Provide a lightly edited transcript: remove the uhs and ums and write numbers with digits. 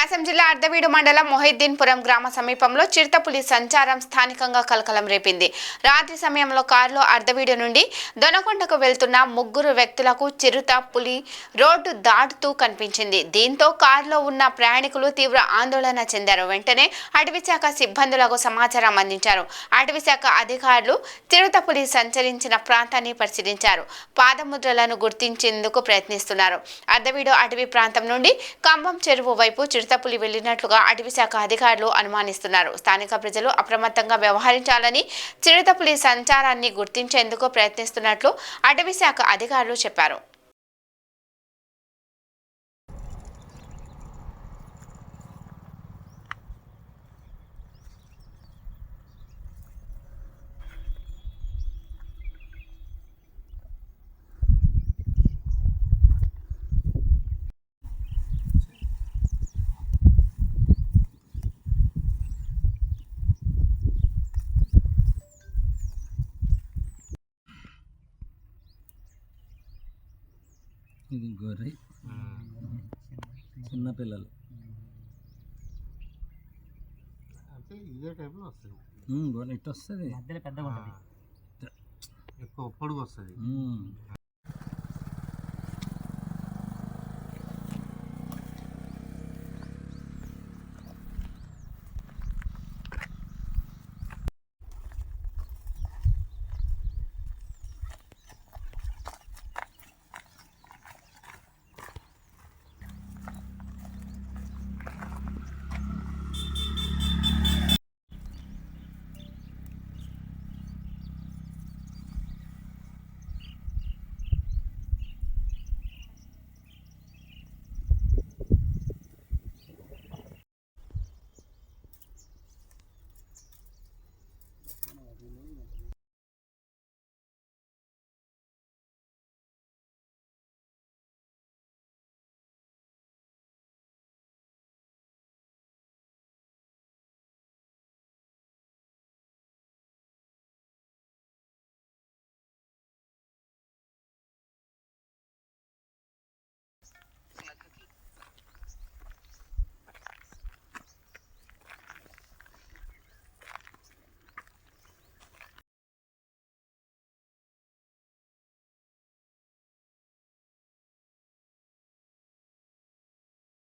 ప్రకాశం జిల్లా అర్ధవీడు మండలం మొహిద్దీన్పురం గ్రామ సమీపంలో చిరుతపులి సంచారం స్థానికంగా కలకలం రేపింది. రాత్రి సమయంలో కారులో అర్ధవీడు నుండి దొనకొండకు వెళ్తున్న ముగ్గురు వ్యక్తులకు చిరుతపులి రోడ్డు దాటుతూ కనిపించింది. దీంతో కారులో ఉన్న ప్రయాణికులు తీవ్ర ఆందోళన చెందారు. వెంటనే అటవీశాఖ సిబ్బందులకు సమాచారం అందించారు. అటవీశాఖ అధికారులు చిరుతపులి సంచరించిన ప్రాంతాన్ని పరిశీలించారు. పాదముద్రలను గుర్తించేందుకు ప్రయత్నిస్తున్నారు. అర్ధవీడు అటవీ ప్రాంతం నుండి కంబం చెరువు వైపు చిరుతపులి వెళ్లినట్లుగా అటవీశాఖ అధికారులు అనుమానిస్తున్నారు. స్థానిక ప్రజలు అప్రమత్తంగా వ్యవహరించాలని, చిరుతపులి సంచారాన్ని గుర్తించేందుకు ప్రయత్నిస్తున్నట్లు అటవీశాఖ అధికారులు చెప్పారు. ఇది గొర్రె చిన్నపిల్లలు అంటే ఇదే టైప్లో వస్తుంది. గొర్రె ఇటు వస్తుంది, మధ్యలో పెద్దగా ఉంటుంది, ఎక్కువ పొడుగు వస్తుంది.